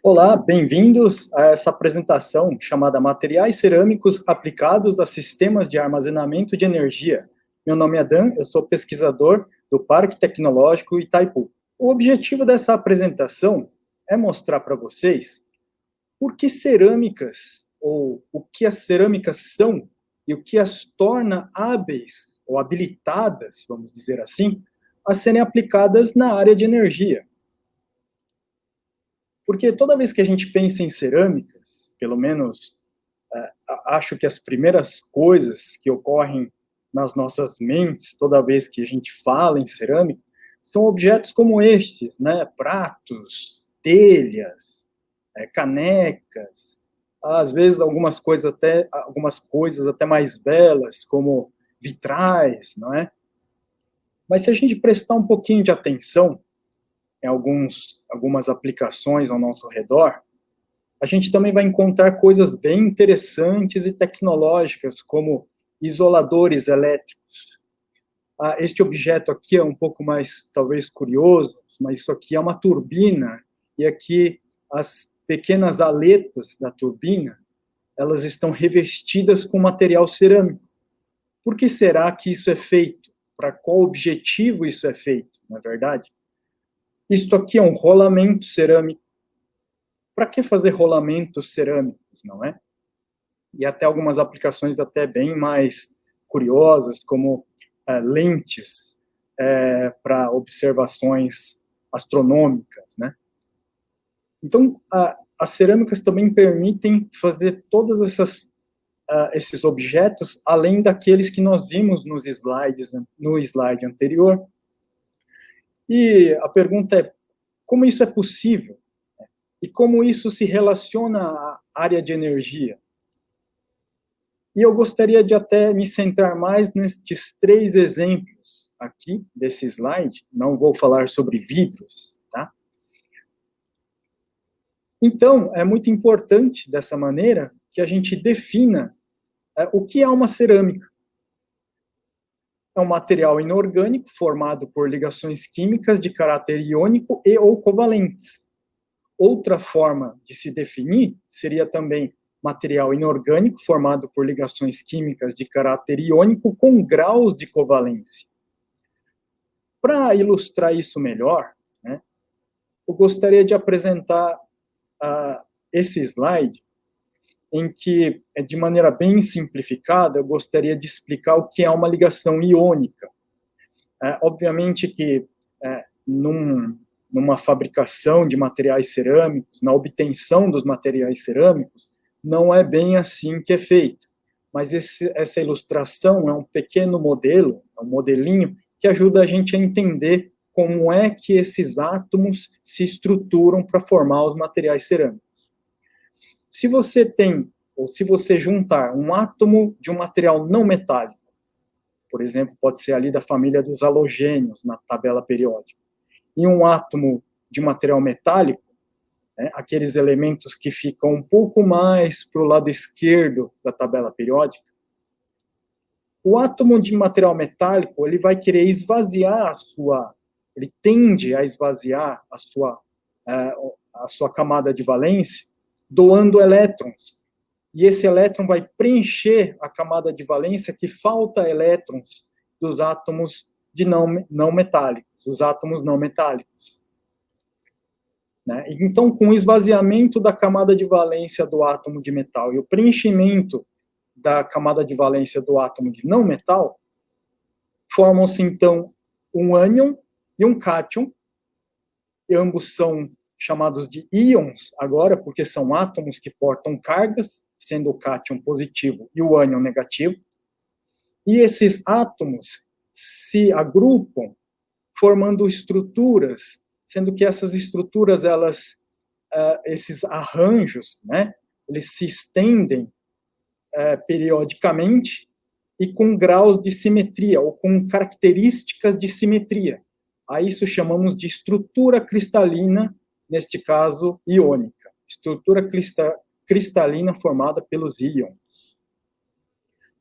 Olá, bem-vindos a essa apresentação chamada Materiais Cerâmicos Aplicados a Sistemas de Armazenamento de Energia. Meu nome é Dan, eu sou pesquisador do Parque Tecnológico Itaipu. O objetivo dessa apresentação é mostrar para vocês por que cerâmicas, ou o que as cerâmicas são e o que as torna hábeis ou habilitadas, vamos dizer assim, a serem aplicadas na área de energia. Porque toda vez que a gente pensa em cerâmicas, pelo menos acho que as primeiras coisas que ocorrem nas nossas mentes, toda vez que a gente fala em cerâmica, são objetos como estes, né? Pratos, telhas, canecas, às vezes algumas coisas até mais belas, como vitrais, não é? Mas se a gente prestar um pouquinho de atenção em algumas aplicações ao nosso redor, a gente também vai encontrar coisas bem interessantes e tecnológicas, como isoladores elétricos. Este objeto aqui é um pouco mais, talvez, curioso, mas isso aqui é uma turbina, e aqui as pequenas aletas da turbina, elas estão revestidas com material cerâmico. Por que será que isso é feito? Para qual objetivo isso é feito, na verdade? Isto aqui é um rolamento cerâmico. Para que fazer rolamentos cerâmicos, não é? E até algumas aplicações até bem mais curiosas, como lentes para observações astronômicas, né? Então, as cerâmicas também permitem fazer todas esses objetos, além daqueles que nós vimos nos slides, né, no slide anterior. E a pergunta é, como isso é possível? E como isso se relaciona à área de energia? E eu gostaria de até me centrar mais nestes três exemplos aqui desse slide. Não vou falar sobre vidros, tá? Então, é muito importante, dessa maneira, que a gente defina o que é uma cerâmica. É um material inorgânico formado por ligações químicas de caráter iônico e ou covalentes. Outra forma de se definir seria também material inorgânico formado por ligações químicas de caráter iônico com graus de covalência. Para ilustrar isso melhor, né, eu gostaria de apresentar esse slide em que, de maneira bem simplificada, eu gostaria de explicar o que é uma ligação iônica. Obviamente que numa fabricação de materiais cerâmicos, na obtenção dos materiais cerâmicos, não é bem assim que é feito. Mas essa ilustração é um pequeno modelo, é um modelinho, que ajuda a gente a entender como é que esses átomos se estruturam para formar os materiais cerâmicos. Se você tem, ou se você juntar um átomo de um material não metálico, por exemplo, pode ser ali da família dos halogênios na tabela periódica, e um átomo de material metálico, né, aqueles elementos que ficam um pouco mais para o lado esquerdo da tabela periódica, o átomo de material metálico, ele vai querer esvaziar ele tende a esvaziar a sua camada de valência, doando elétrons. E esse elétron vai preencher a camada de valência que falta elétrons dos átomos de não metálicos, os átomos não metálicos. Né? Então, com o esvaziamento da camada de valência do átomo de metal e o preenchimento da camada de valência do átomo de não metal, formam-se, então, um ânion e um cátion, e ambos são chamados de íons agora, porque são átomos que portam cargas, sendo o cátion positivo e o ânion negativo. E esses átomos se agrupam formando estruturas, sendo que essas estruturas, esses arranjos, né, eles se estendem periodicamente e com graus de simetria, ou com características de simetria. A isso chamamos de estrutura cristalina, neste caso, iônica. Estrutura cristalina formada pelos íons.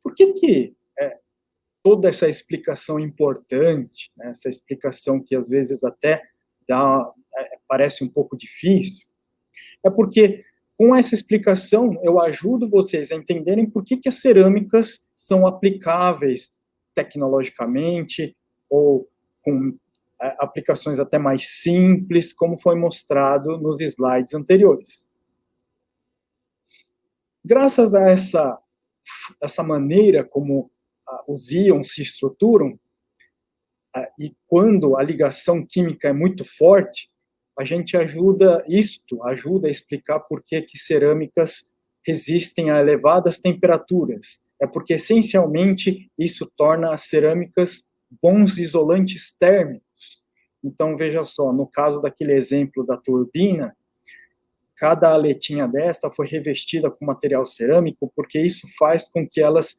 Por que toda essa explicação importante, né, essa explicação que às vezes até parece um pouco difícil? É porque, com essa explicação, eu ajudo vocês a entenderem por que as cerâmicas são aplicáveis tecnologicamente, ou com aplicações até mais simples, como foi mostrado nos slides anteriores. Graças a essa maneira como os íons se estruturam, e quando a ligação química é muito forte, a gente ajuda a explicar por que cerâmicas resistem a elevadas temperaturas. É porque, essencialmente, isso torna as cerâmicas bons isolantes térmicos. Então, veja só, no caso daquele exemplo da turbina, cada aletinha dessa foi revestida com material cerâmico, porque isso faz com que elas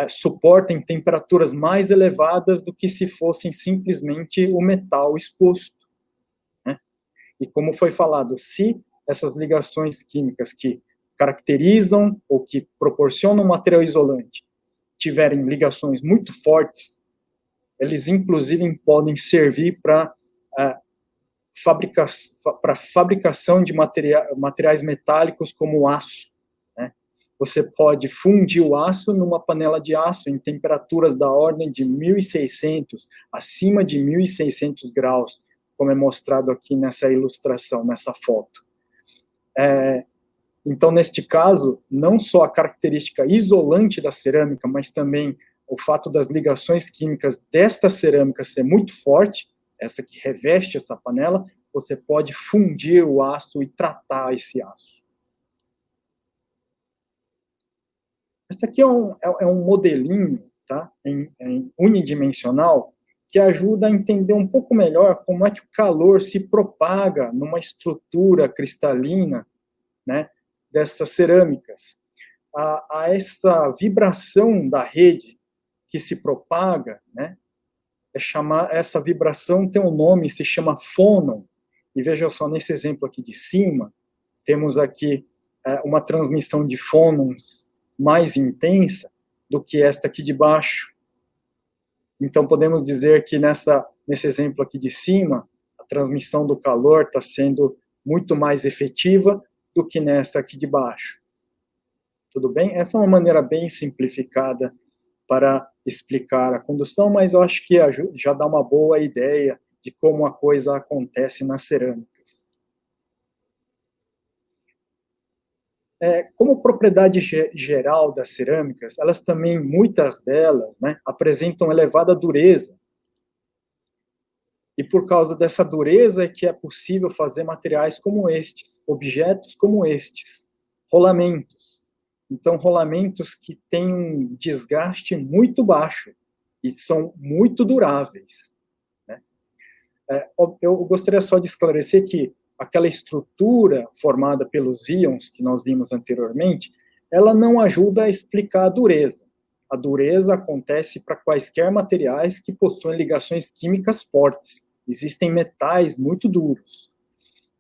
suportem temperaturas mais elevadas do que se fossem simplesmente o metal exposto, né? E como foi falado, se essas ligações químicas que caracterizam ou que proporcionam material isolante tiverem ligações muito fortes, eles inclusive podem servir para fabricação de materiais metálicos como o aço, né? Você pode fundir o aço numa panela de aço em temperaturas da ordem de 1.600, acima de 1.600 graus, como é mostrado aqui nessa ilustração, nessa foto. Então, neste caso, não só a característica isolante da cerâmica, mas também o fato das ligações químicas desta cerâmica ser muito forte, essa que reveste essa panela, você pode fundir o aço e tratar esse aço. Esse aqui é um modelinho, tá, em unidimensional, que ajuda a entender um pouco melhor como é que o calor se propaga numa estrutura cristalina, né, dessas cerâmicas. A essa vibração da rede que se propaga, né, essa vibração tem um nome, se chama fônon. E veja só, nesse exemplo aqui de cima, temos aqui uma transmissão de fônons mais intensa do que esta aqui de baixo. Então, podemos dizer que nesse exemplo aqui de cima, a transmissão do calor está sendo muito mais efetiva do que nessa aqui de baixo. Tudo bem? Essa é uma maneira bem simplificada para explicar a condução, mas eu acho que já dá uma boa ideia de como a coisa acontece nas cerâmicas. Como propriedade geral das cerâmicas, elas também, muitas delas, né, apresentam elevada dureza. E por causa dessa dureza é que é possível fazer materiais como estes, objetos como estes, rolamentos. Então, rolamentos que têm um desgaste muito baixo e são muito duráveis, né? Eu gostaria só de esclarecer que aquela estrutura formada pelos íons que nós vimos anteriormente, ela não ajuda a explicar a dureza. A dureza acontece para quaisquer materiais que possuem ligações químicas fortes. Existem metais muito duros.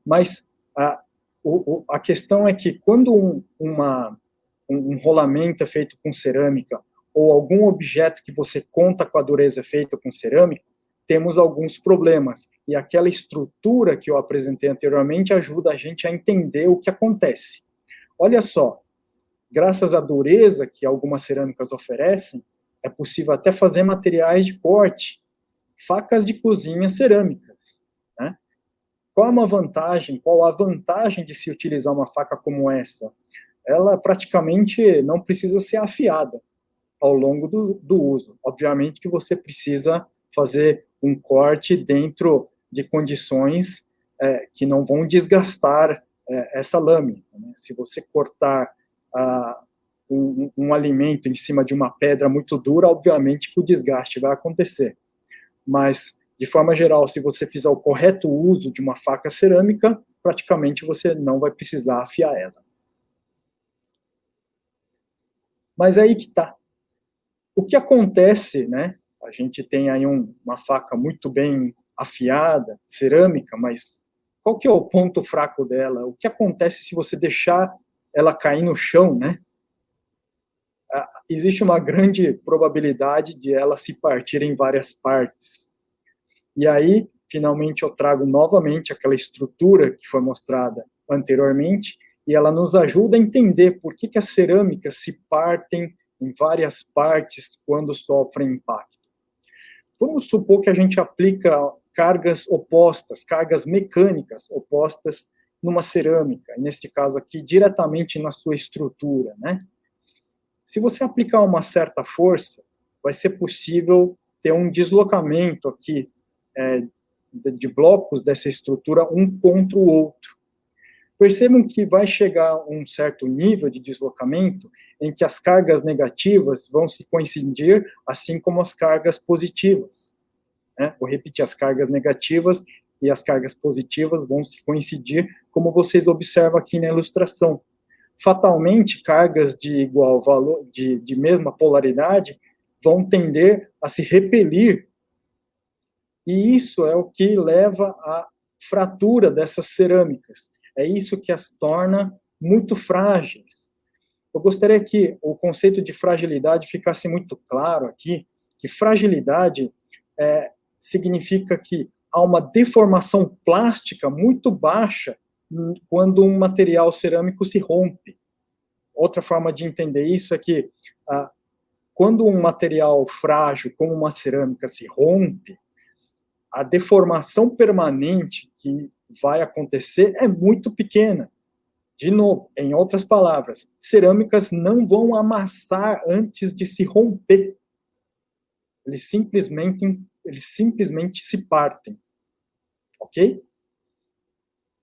Mas a questão é que quando um rolamento é feito com cerâmica, ou algum objeto que você conta com a dureza é feito com cerâmica, temos alguns problemas. E aquela estrutura que eu apresentei anteriormente ajuda a gente a entender o que acontece. Olha só, graças à dureza que algumas cerâmicas oferecem, é possível até fazer materiais de corte, facas de cozinha cerâmicas, né? Qual a vantagem de se utilizar uma faca como essa? Ela praticamente não precisa ser afiada ao longo do uso. Obviamente que você precisa fazer um corte dentro de condições que não vão desgastar essa lâmina, né? Se você cortar um alimento em cima de uma pedra muito dura, obviamente que o desgaste vai acontecer. Mas, de forma geral, se você fizer o correto uso de uma faca cerâmica, praticamente você não vai precisar afiar ela. Mas aí que tá. O que acontece, né? A gente tem aí uma faca muito bem afiada, cerâmica, mas qual que é o ponto fraco dela? O que acontece se você deixar ela cair no chão, né? Existe uma grande probabilidade de ela se partir em várias partes. E aí, finalmente, eu trago novamente aquela estrutura que foi mostrada anteriormente, e ela nos ajuda a entender por que as cerâmicas se partem em várias partes quando sofrem impacto. Vamos supor que a gente aplica cargas opostas, cargas mecânicas opostas numa cerâmica, neste caso aqui, diretamente na sua estrutura, né? Se você aplicar uma certa força, vai ser possível ter um deslocamento aqui de blocos dessa estrutura um contra o outro. Percebam que vai chegar a um certo nível de deslocamento em que as cargas negativas vão se coincidir, assim como as cargas positivas. Né? Vou repetir, as cargas negativas e as cargas positivas vão se coincidir, como vocês observam aqui na ilustração. Fatalmente, cargas de igual valor, de mesma polaridade, vão tender a se repelir, e isso é o que leva à fratura dessas cerâmicas. É isso que as torna muito frágeis. Eu gostaria que o conceito de fragilidade ficasse muito claro aqui, que fragilidade significa que há uma deformação plástica muito baixa quando um material cerâmico se rompe. Outra forma de entender isso é que quando um material frágil, como uma cerâmica, se rompe, a deformação permanente que vai acontecer é muito pequena. De novo, em outras palavras, cerâmicas não vão amassar antes de se romper. Eles simplesmente se partem. Ok?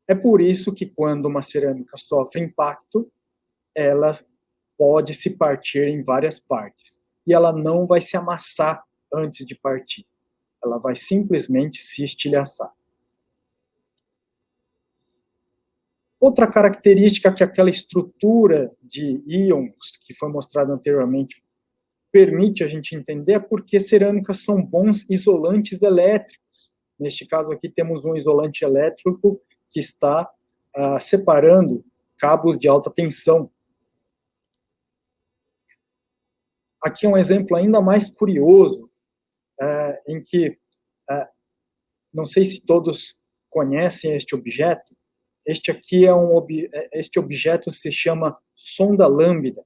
É por isso que quando uma cerâmica sofre impacto, ela pode se partir em várias partes. E ela não vai se amassar antes de partir. Ela vai simplesmente se estilhaçar. Outra característica que aquela estrutura de íons que foi mostrada anteriormente permite a gente entender é porque cerâmicas são bons isolantes elétricos. Neste caso aqui temos um isolante elétrico que está separando cabos de alta tensão. Aqui um exemplo ainda mais curioso, em que, não sei se todos conhecem este objeto. Este aqui este objeto se chama sonda lambda,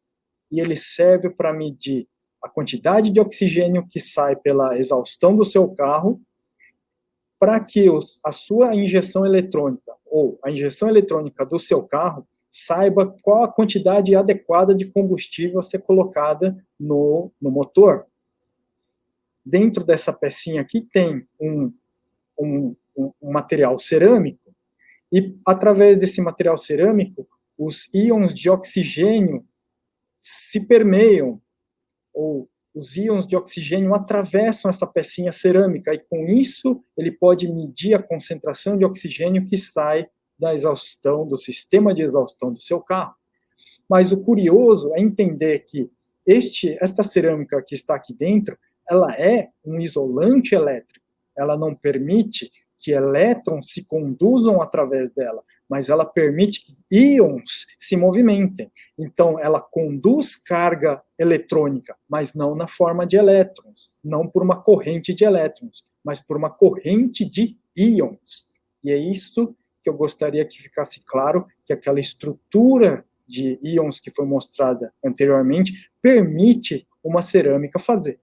e ele serve para medir a quantidade de oxigênio que sai pela exaustão do seu carro, para que a sua injeção eletrônica, ou a injeção eletrônica do seu carro, saiba qual a quantidade adequada de combustível a ser colocada no motor. Dentro dessa pecinha aqui tem um material cerâmico, e através desse material cerâmico, os íons de oxigênio se permeiam, ou os íons de oxigênio atravessam essa pecinha cerâmica, e com isso ele pode medir a concentração de oxigênio que sai da exaustão, do sistema de exaustão do seu carro. Mas o curioso é entender que esta cerâmica que está aqui dentro, ela é um isolante elétrico. Ela não permite que elétrons se conduzam através dela, mas ela permite que íons se movimentem. Então, ela conduz carga eletrônica, mas não na forma de elétrons, não por uma corrente de elétrons, mas por uma corrente de íons. E é isso que eu gostaria que ficasse claro, que aquela estrutura de íons que foi mostrada anteriormente permite uma cerâmica fazer.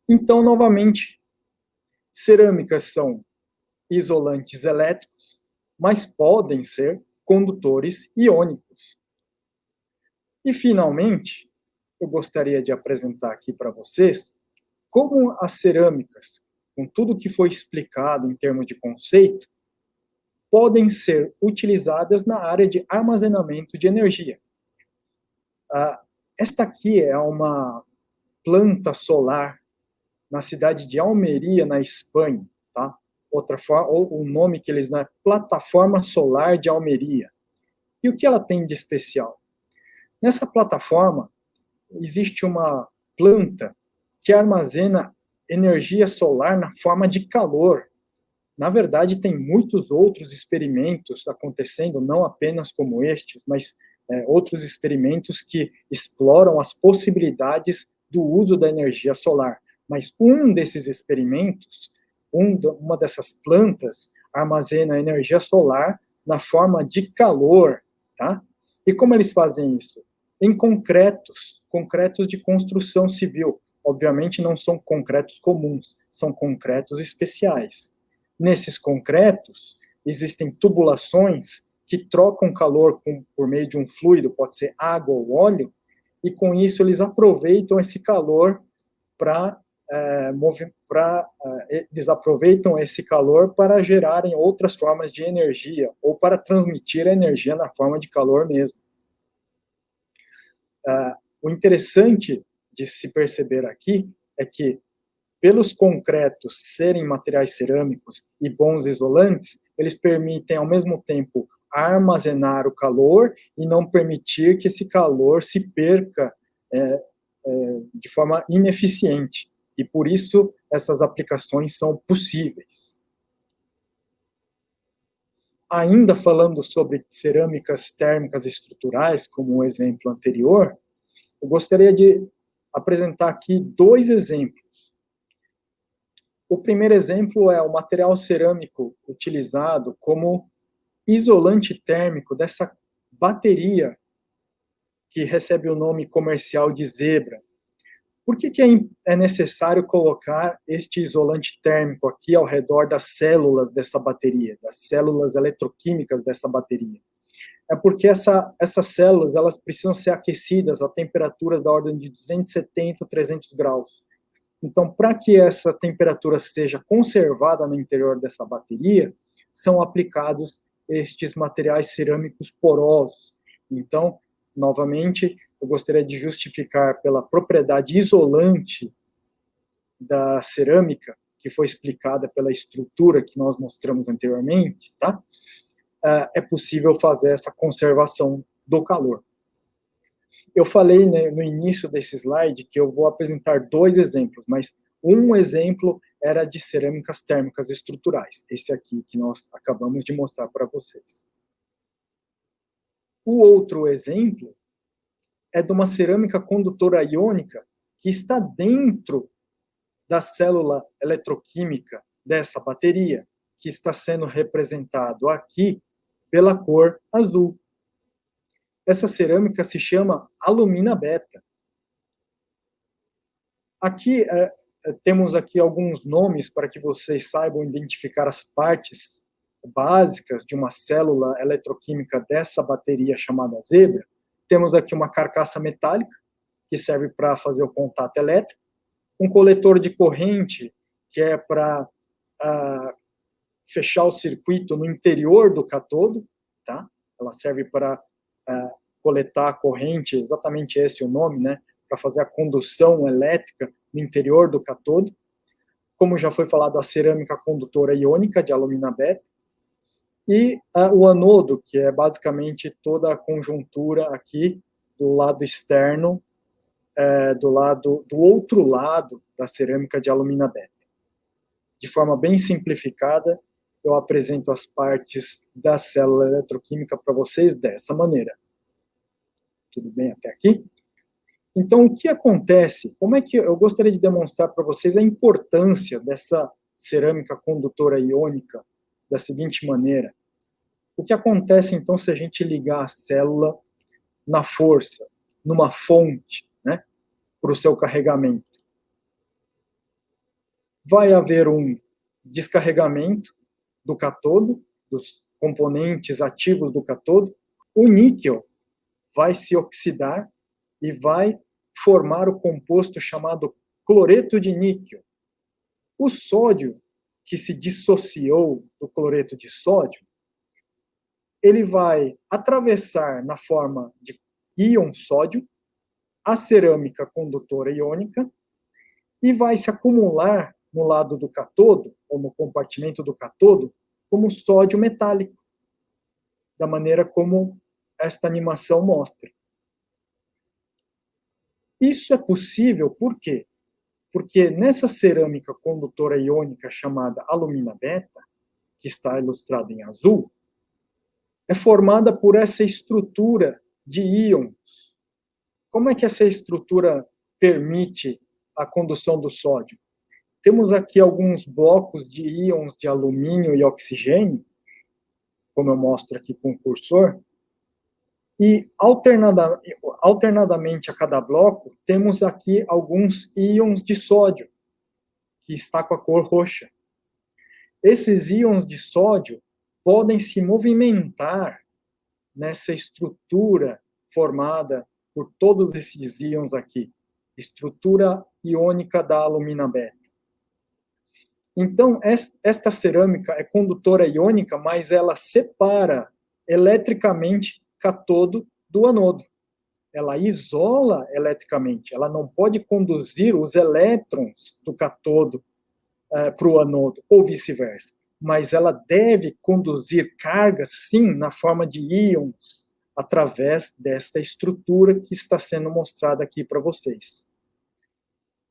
Então, novamente, cerâmicas são isolantes elétricos, mas podem ser condutores iônicos. E, finalmente, eu gostaria de apresentar aqui para vocês como as cerâmicas, com tudo que foi explicado em termos de conceito, podem ser utilizadas na área de armazenamento de energia. Esta aqui é uma planta solar na cidade de Almeria, na Espanha, tá? Outra forma, ou o nome que eles dão é Plataforma Solar de Almeria. E o que ela tem de especial? Nessa plataforma, existe uma planta que armazena energia solar na forma de calor. Na verdade, tem muitos outros experimentos acontecendo, não apenas como estes, mas outros experimentos que exploram as possibilidades do uso da energia solar. Mas um desses experimentos, uma dessas plantas, armazena energia solar na forma de calor, tá? E como eles fazem isso? Em concretos de construção civil. Obviamente não são concretos comuns, são concretos especiais. Nesses concretos, existem tubulações que trocam calor por meio de um fluido, pode ser água ou óleo, e com isso eles aproveitam esse calor para eles aproveitam esse calor para gerarem outras formas de energia, ou para transmitir a energia na forma de calor mesmo. O interessante de se perceber aqui é que, pelos concretos serem materiais cerâmicos e bons isolantes, eles permitem, ao mesmo tempo, armazenar o calor e não permitir que esse calor se perca de forma ineficiente. E por isso essas aplicações são possíveis. Ainda falando sobre cerâmicas térmicas estruturais, como o exemplo anterior, eu gostaria de apresentar aqui 2 exemplos. O primeiro exemplo é o material cerâmico utilizado como isolante térmico dessa bateria que recebe o nome comercial de Zebra. Por que é necessário colocar este isolante térmico aqui ao redor das células dessa bateria, das células eletroquímicas dessa bateria? É porque essas células elas precisam ser aquecidas a temperaturas da ordem de 270 a 300 graus. Então, para que essa temperatura seja conservada no interior dessa bateria, são aplicados estes materiais cerâmicos porosos. Então, novamente, eu gostaria de justificar pela propriedade isolante da cerâmica, que foi explicada pela estrutura que nós mostramos anteriormente, tá? É possível fazer essa conservação do calor. Eu falei, né, no início desse slide que eu vou apresentar 2 exemplos, mas um exemplo era de cerâmicas térmicas estruturais, esse aqui que nós acabamos de mostrar para vocês. O outro exemplo é de uma cerâmica condutora iônica que está dentro da célula eletroquímica dessa bateria, que está sendo representado aqui pela cor azul. Essa cerâmica se chama alumina beta. Aqui temos aqui alguns nomes para que vocês saibam identificar as partes básicas de uma célula eletroquímica dessa bateria chamada Zebra. Temos aqui uma carcaça metálica, que serve para fazer o contato elétrico, um coletor de corrente, que é para fechar o circuito no interior do catodo, tá? Ela serve para coletar a corrente, exatamente esse é o nome, né? Para fazer a condução elétrica no interior do catodo. Como já foi falado, a cerâmica condutora iônica de alumina beta, e o anodo, que é basicamente toda a conjuntura aqui do lado externo, do outro lado da cerâmica de alumina beta. De forma bem simplificada, eu apresento as partes da célula eletroquímica para vocês dessa maneira. Tudo bem até aqui? Então, o que acontece? Como é que eu gostaria de demonstrar para vocês a importância dessa cerâmica condutora iônica da seguinte maneira? O que acontece, então, se a gente ligar a célula na força, numa fonte, né, para o seu carregamento? Vai haver um descarregamento do catodo, dos componentes ativos do catodo. O níquel vai se oxidar e vai formar o composto chamado cloreto de níquel. O sódio, que se dissociou do cloreto de sódio, ele vai atravessar na forma de íon sódio a cerâmica condutora iônica e vai se acumular no lado do catodo, ou no compartimento do catodo, como sódio metálico, da maneira como esta animação mostra. Isso é possível por quê? Porque nessa cerâmica condutora iônica chamada alumina beta, que está ilustrada em azul, é formada por essa estrutura de íons. Como é que essa estrutura permite a condução do sódio? Temos aqui alguns blocos de íons de alumínio e oxigênio como eu mostro aqui com o cursor, e alternadamente a cada bloco, temos aqui alguns íons de sódio, que está com a cor roxa. Esses íons de sódio podem se movimentar nessa estrutura formada por todos esses íons aqui, estrutura iônica da alumina beta. Então, esta cerâmica é condutora iônica, mas ela separa eletricamente cátodo do anodo. Ela isola eletricamente, ela não pode conduzir os elétrons do cátodo para o anodo, ou vice-versa. Mas ela deve conduzir carga, sim, na forma de íons, através desta estrutura que está sendo mostrada aqui para vocês.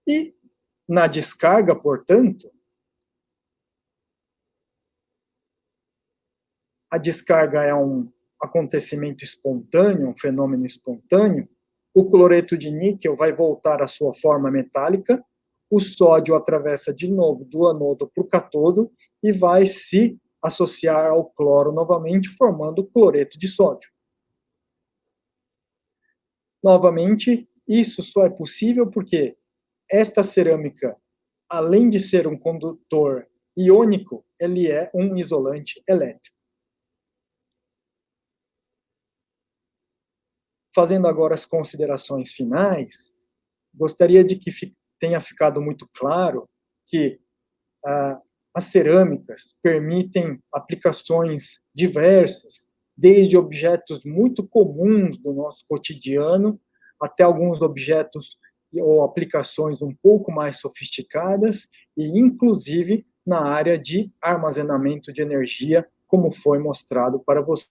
E na descarga, portanto, a descarga é um acontecimento espontâneo, um fenômeno espontâneo, o cloreto de níquel vai voltar à sua forma metálica, o sódio atravessa de novo do anodo para o cátodo e vai se associar ao cloro novamente, formando o cloreto de sódio. Novamente, isso só é possível porque esta cerâmica, além de ser um condutor iônico, ele é um isolante elétrico. Fazendo agora as considerações finais, gostaria de que tenha ficado muito claro que as cerâmicas permitem aplicações diversas, desde objetos muito comuns do nosso cotidiano, até alguns objetos ou aplicações um pouco mais sofisticadas, e inclusive na área de armazenamento de energia, como foi mostrado para você.